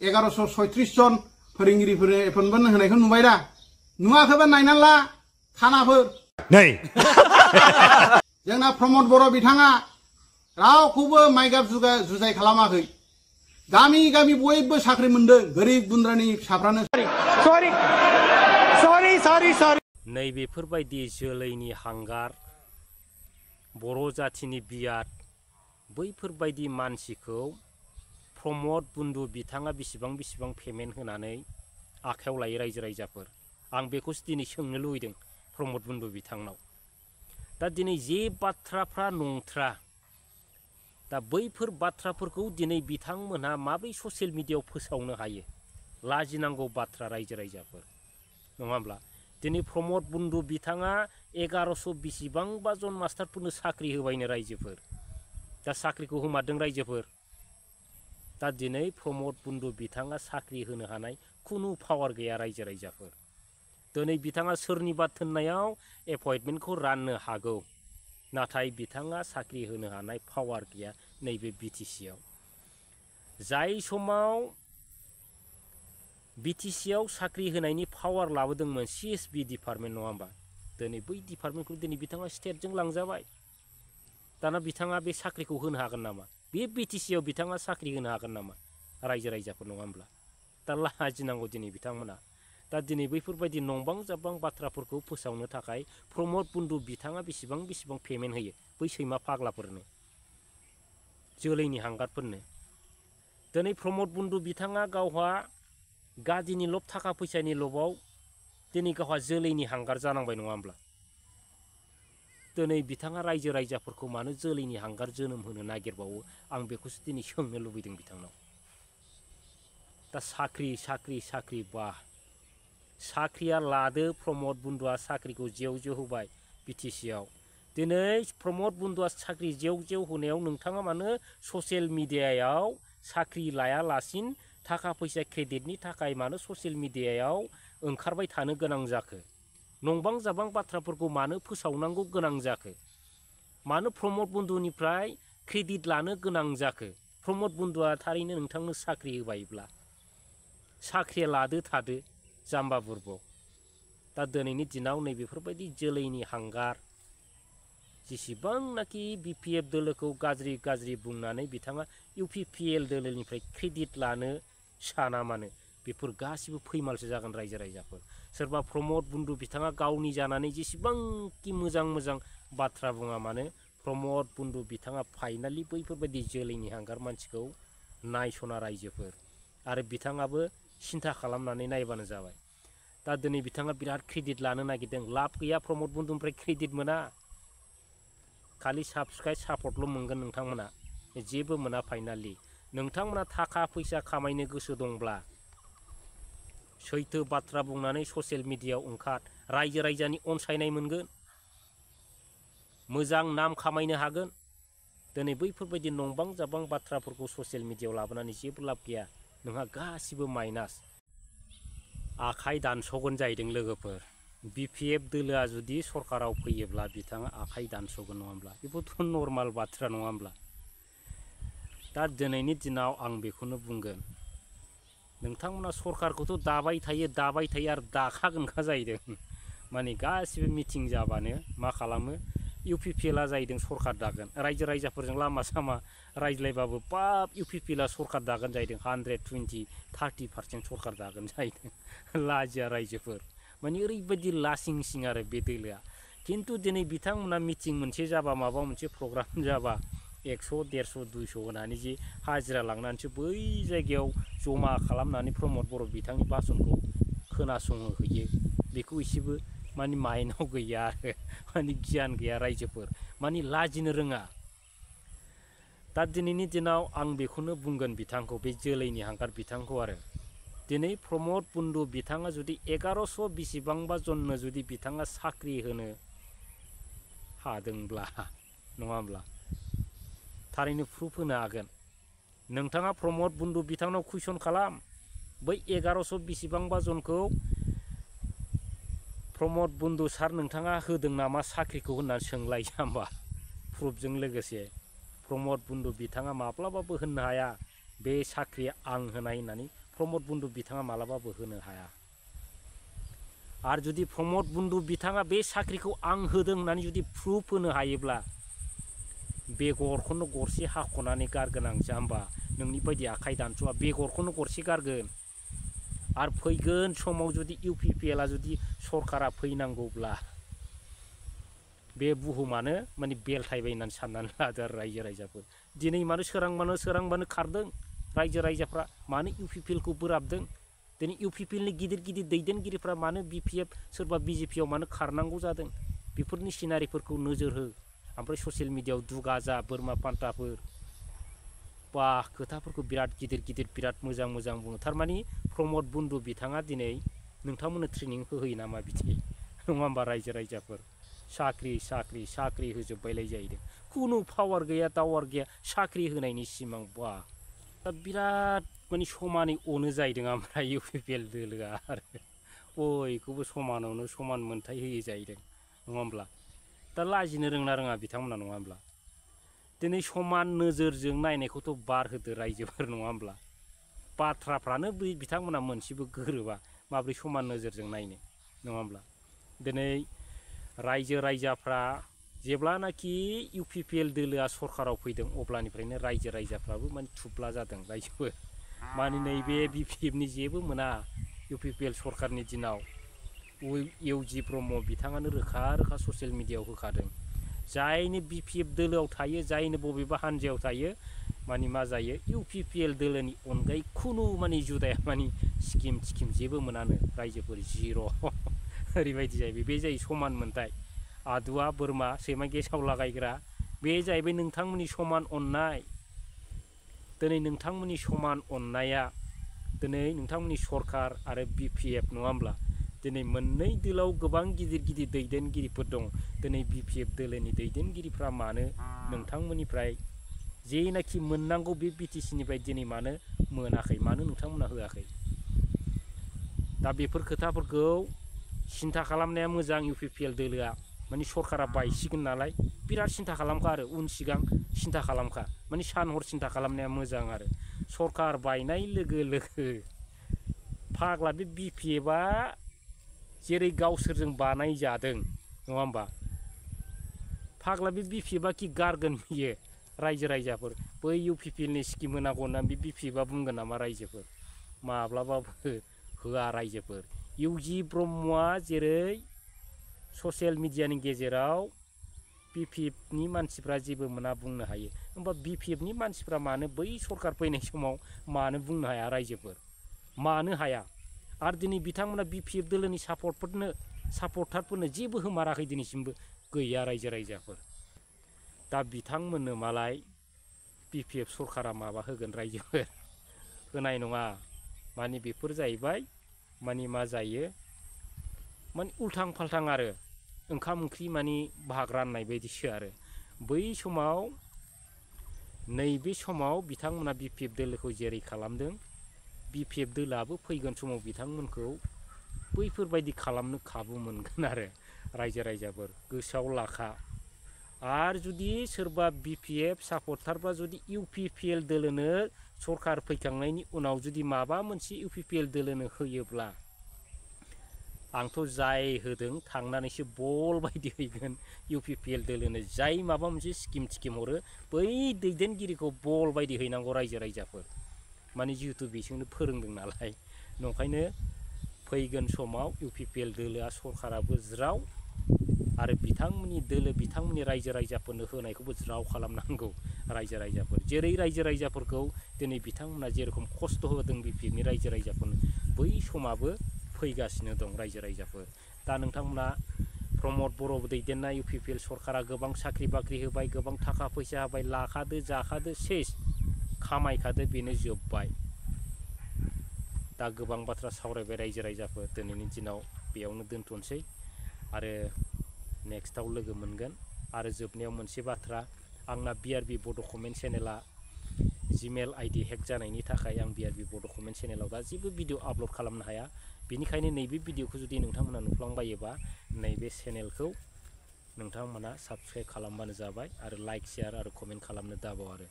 1136 जन फोरोंगिरिफोर एपइन्टमेन्ट होनायखौ नुबाय दा नुवाखैबा नायनानै ला खानाफोर नै जोंना प्रमद बर' बिथाङा रावखौबो माइगाब जुजाय खालामाखै गामि गामि बयबो साख्रि मोनदों गोरिब गुन्द्रानि फिसाफ्रानो सरि नैबेफोरबायदि जोलैनि हांगार बर' जाथिनि बियाद बैफोरबायदि मानसिखौ प्रमद बन्धु बिथाङा बेसेबां पेमेन्ट होनानै आखायाव लायो रायजो राजाफोर आं बेखौसो दिनै सोंनो लुबैदों प्रमद बन्धु बिथांनाव दा दिनै जे बाथ्राफ्रा नंथ्रा दा बैफोर बाथ्राफोरखौ दिनै बिथांमोनहा माबोरै ससियेल मिडियायाव फोसावनो हायो लाजिनांगौ बाथ्रा रायजो राजाफोर नङा होमब्ला दिनै प्रमद बन्धु बिथाङा 1100 बेसेबांबा जन मास्टारफोरनो साख्रि होबायनो रायजोफोर दा साख्रिखौ होमारदों रायजोफोर दा दिनै प्रमद बन्धु बिथाङा साख्रि होनो हानाय खुनु पावार गैया रायजो राजाफोर दिनै बिथाङा सोरनिबा थोननायाव एपइन्टमेन्टखौ राननो हागौ नाथाय बिथाङा साख्रि होनो हानाय पावार गैया नैबे बिटिसिआव जाय समाव बिटिसिआव साख्रि होनायनि पावार लाबोदोंमोन CSB डिपार्टमेन्ट नङा होमबा दिनै बै डिपार्टमेन्टखौ दिनै बिथाङा स्टेटजों लांजाबाय दाना बिथाङा बे साख्रिखौ होनो हागोन नामा बे बिटिसिआव बिथाङा साख्रि होनो हागोन नामा रायजो राजाफोर नङा होमब्ला दा लाजिनांगौ दिनै बिथांमोना दा दिनै बैफोरबायदि नंबां जाबां बाथ्राफोरखौ फोसावनो थाखाय प्रमद बन्धु बिथाङा बेसेबां पेमेन्ट होयो बै सैमा फाग्लाफोरनो जोलैनि हांगारफोरनो दिनै प्रमद बन्धु बिथाङा गावहा गादिनि लब थाखा फैसानि लबाव दिनै गावहा जोलैनि हांगार जानांबाय नङा होमब्ला दिनै बिथाङा रायजो राजाफोरखौ मानो जोलैनि हांगार जोनोम होनो नागिरबावो आं बेखौसो दिनै सोंनो लुबैदों बिथांनाव दा साख्रि बा साख्रिया लादो प्रमद बन्धुआ साख्रिखौ जेव होबाय बिटिसिआव दिनै प्रमद बन्धुआ साख्रि जेव होनायाव नोंथाङा मानो ससियेल मिडियायाव साख्रि लायालासिन थाखा फैसा क्रेडिटनि थाखाय मानो ससियेल मिडियायाव ओंखारबाय थानो गोनां जाखो नंबां जाबां बाथ्राफोरखौ मानो फोसावनांगौ गोनां जाखो मानो प्रमद बन्धुनिफ्राय क्रेडिट लानो गोनां जाखो प्रमद बन्धुआ थारैनो नोंथांनो साख्रि होबायब्ला साख्रिया लादो थादो जाम्बा बुरबक दा दिनैनि दिनाव नैबेफोरबायदि जोलैनि हांगार जेसेबांनाखि BPF दोलोखौ गाज्रि बुंनानै बिथाङा UPPL दोलोनिफ्राय क्रेडिट लानो साना मानो बेफोर गासिबो फैमालसो जागोन रायजो राजाफोर सोरबा प्रमद बन्धु बिथाङा गावनि जानानै जेसेबांखि मोजां बाथ्रा बुङा मानो प्रमद बन्धु बिथाङा फाइनालि बैफोरबायदि जोलैनि हांगार मानसिखौ नायसना रायजोफोर आरो बिथाङाबो सिन्था खालामनानै नायबानो जाबाय दा दिनै बिथाङा बिराद क्रेडिट लानो नागिरदों लाब गैया प्रमद बन्धुनिफ्राय क्रेडिट मोना खालि साबस्क्राइब सापर्टल' मोनगोन नोंथांमोना जेबो मोना फाइनालि नोंथांमोना थाखा फैसा खामायनो गोसो दंब्ला सैथो बाथ्रा बुंनानै ससियेल मिडियायाव ओंखार रायजो राजानि अनसायनाय मोनगोन मोजां नाम खामायनो हागोन दिनै बैफोरबायदि नंबां जाबां बाथ्राफोरखौ ससियेल मिडियायाव लाबोनानै जेबो लाब गैया नोंहा गासिबो माइनास आखाइ दानस'गोन जाहैदों लोगोफोर BPF दोलोआ जुदि सरकाराव फैयोब्ला बिथाङा आखाइ दानस'गोन नङा होमब्ला बेफोरथ' नर्माल बाथ्रा नङा होमब्ला दा दिनैनि दिनाव आं बेखौनो बुंगोन नोंथांमोना सरकारखौथ' दाबाय थायो आरो दाखागोनखा जाहैदों माने गासिबो मिटिं जाबानो मा खालामो UPPLआ जाहैदों सरकार दागोन रायजो राजाफोरजों लामा सामा रायज्लायबाबो पाप UPPLआ सरकार दागोन जाहैदों 120-30% सरकार दागोन जाहैदों लाजिया रायजोफोर माने ओरैबायदि लासिं आरो बे दोलोआ खिन्थु दिनै बिथांमोना मिटिं मोनसे जाबा माबा मोनसे प्रग्राम जाबा 100, 150, 200 होनानै जे हाजिरा लांनानैसो बै जायगायाव जमा खालामनानै प्रमद बर' बिथांनि भाषणखौ खोनासंहोयो बेखौ एसेबो माने माइनाव गैया आरो माने गियान गैया रायजोफोर माने लाजिनो रोङा दा दिनैनि दिनाव आं बेखौनो बुंगोन बिथांखौ बे जोलैनि हांगार बिथांखौ आरो दिनै प्रमद बन्धु बिथाङा जुदि 1100 बेसेबांबा जननो जुदि बिथाङा साख्रि होनो हादोंब्ला नङा होमब्ला थारैनो प्रुफ होनो हागोन नोंथाङा प्रमद बन्धु बिथांनाव कुइसन खालाम बै 1100 बेसेबांबा जनखौ प्रमद बन्धु सार नोंथाङा होदों नामा साख्रिखौ होननानै सोंलाय जाम्बा प्रुफजों लोगोसे प्रमद बन्धु बिथाङा माब्लाबाबो होननो हाया बे साख्रिया आं होनाय होननानै प्रमद बन्धु बिथाङा मालाबाबो होनो हाया। आरो जुदि प्रमद बन्धु बिथाङा बे साख्रिखौ आं होदों होननानै जुदि प्रुफ होनो हायोब्ला बेगरखौनो गरसे हाख'नानै गारगोन आं जाम्बा नोंनि बायदि आखाइ दानस'आ बेगरखौनो गरसे गारगोन। आरो फैगोन समाव जुदि इउपिपिएलआ जुदि सरकारा फैनांगौब्ला बे बुहुमानो माने बेलथायबाय होननानै साननानै लादो आरो रायजो राजाफोर। दिनै मानो सोरांबानो खारदों रायजो राजाफ्रा, मानो इउपिपिएलखौ बोराबदों। दिनै इउपिपिएलनि गिदिर गिदिर दैदेनगिरिफ्रा मानो बिपिएफ सोरबा बिजेपिआव मानो खारनांगौ जादों, बेफोरनि सिनारिफोरखौ नोजोर हो। ओमफ्राय ससियेल मिडियाआव दुगा जा बोरमा पान्थाफोर बा खोथाफोरखौ बिराद गिदिर गिदिर बिराद मोजां मोजां बुङो। थारमानि प्रमद बन्धु बिथाङा दिनै नोंथांमोननो ट्रेनिं होयो नामा बिदि नङा होमबा रायजो राजाफोर। साख्रि साख्रि साख्रि होजोब्बायलाय जाहैदों। खुनु पावार गैया दावार गैया साख्रि होनायनि सिमां बा दा बिराद माने समानै अनो जाहैदों ओमफ्राय इउपिपिएल दोलोआ आरो बयखौबो समानावनो समान मोनथाय होयो जाहैदों नङा होमब्ला। दा लाजिनो रोंना रोङा बिथांमोना नङा होमब्ला। दिनै समान नोजोरजों नायनायखौथ' बार होदो रायजोफोर नङा होमब्ला। बाथ्राफ्रानो बिथांमोना मोनसेबो गोरोबा माब्रै समान नोजोरजों नायनो नङा होमब्ला। दिनै रायजो राजाफ्रा जेब्लानाखि इउपिपिएल दोलोआ सरकाराव फैदों अब्लानिफ्रायनो रायजो राजाफ्राबो माने थुब्ला जादों रायजोफोर। माने नैबे बिपिएफनि जेबो मोना इउपिपिएल सरकारनि दिनाव इउजि ब्रह्म बिथाङानो रोखा रोखा ससियेल मिडियाआव होखादों। जायनो बिपिएफ दोलोआव थायो जायनो बबेबा हानजायाव थायो माने मा जायो इउपिपिएल दोलोनि अनगायै खुनु माने जुदाया माने स्किम थिकिम जेबो मोनानो रायजोफोर जिर' ओरैबायदि जाहैबाय। बे जायो समान मोनथाय। आदुवा बोरमा सैमा गेसाव लागायग्रा बे जाहैबाय नोंथांमोननि समान अननाय। दिनै नोंथांमोननि समान अननाया दिनै नोंथांमोननि सरकार आरो बिपिएफ नङा होमब्ला। दिनै मोननै दोलोआव गोबां गिदिर गिदिर दैदेनगिरिफोर दं। दिनै बिपिएफ दोलोनि दैदेनगिरिफ्रा मानो नोंथांमोननिफ्राय जेनाखि मोननांगौ बे बिटिसिनिफ्राय दिनै मानो मोनाखै, मानो नोंथांमोना होआखै। दा बेफोर खोथाफोरखौ सिन्था खालामनाया मोजां। इउपिपिएल दोलोआ माने सरकारा बायसिगोन नालाय बिराद सिन्था खालामखा आरो उन सिगां सिन्था खालामखा माने सान हर सिन्था खालामनाया मोजां आरो। सरकार बायनाय लोगो लोगो फाग्ला बे बिपिएफआ जेरै गावसोरजों बानायजादों नङा होमबा। फाग्ला बे बिपिएफआ कि गारगोन बियो रायजो राजाफोर। बै इउपिपिएलनि स्किम होनांगौ होननानै बे बिपिएफआ बुंगोन नामा रायजोफोर। माब्लाबाबो होआ रायजोफोर। इउजि ब्रह्मआ जेरै ससियेल मिडियानि गेजेराव बिपिएफनि मानसिफ्रा जेबो मोना बुंनो हायो, होमबा बिपिएफनि मानसिफ्रा मानो बै सरकार फैनाय समाव मानो बुंनो हाया रायजोफोर, मानो हाया। आरो दिनै बिथांमोना बिपिएफ दोलोनि सापर्टारफोरनो जेबो होमाराखै दिनैसिमबो गैया रायजो राजाफोर। दा बिथांमोननो मालाय बिपिएफ सरकारा माबा होगोन रायजोफोर, होनाय नङा। माने बेफोर जाहैबाय माने मा जायो माने उल्थां फाल्थां आरो ओंखाम ओंख्रि माने भाग राननाय बायदिसो आरो। बै समाव नैबे समाव बिथांमोना बिपिएफ दोलोखौ जेरै खालामदों बिपिएफ दोलोआबो फैगोन समाव बिथांमोनखौ बैफोरबायदि खालामनो खाबु मोनगोन आरो रायजो राजाफोर गोसोआव लाखा। आरो जुदि सोरबा बिपिएफ सापर्टारफ्रा जुदि इउपिपिएल दोलोनो सरकार फैखांनायनि उनाव जुदि माबा मोनसे इउपिपिएल दोलोनो होयोब्ला आंथ' जाय होदों थांनानैसो बल बायदि हैगोन इउपिपिएल दोलोनो। जाय माबा मोनसे स्किम थिकिम हरो बै दैदेनगिरिखौ बल बायदि हैनांगौ रायजो राजाफोर। माने जिहेतु बिसोरनो फोरोंदों नालाय नंखायनो फैगोन समाव इउपिपिएल दोलोआ सरकाराबो ज्राव आरो बिथांमोननि दोलो बिथांमोननि रायजो राजाफोरनो होनायखौबो ज्राव खालामनांगौ रायजो राजाफोर। जेरै रायजो राजाफोरखौ दिनै बिथांमोना जेरखम खस्थ' होदों बिपिएफनि रायजो राजाफोरनो बै समाबो फैगासिनो दं रायजो राजाफोर। दा नोंथांमोना प्रमद बर' दैदेननाय इउपिपिएल सरकारा गोबां साख्रि बाख्रि होबाय, गोबां थाखा फैसा होबाय, लाखादो जाखादो सेस खामायखादो बेनो जोब्बाय। दा गोबां बाथ्रा सावरायबाय रायजो राजाफोर, दिनैनि दिनाव बेयावनो दोनथ'नोसै आरो नेक्स्टआव लोगो मोनगोन। आरो जोबनायाव मोनसे बाथ्रा, आंना बिआरबि बड' कमेन्ट चेनेला जिमेल आइडि हेक जानायनि थाखाय आं बिआरबि बड' कमेन्ट चेनेलाव दा जेबो भिडिअ आपल'ड खालामनो हाया। बेनिखायनो नैबे भिडिअखौ जुदि नोंथांमोना नुफ्लांबायोबा नैबे चेनेलखौ नोंथांमोना साबस्क्राइब खालामबानो जाबाय आरो लाइक शेयार आरो कमेन्ट खालामनो दाबाव आरो।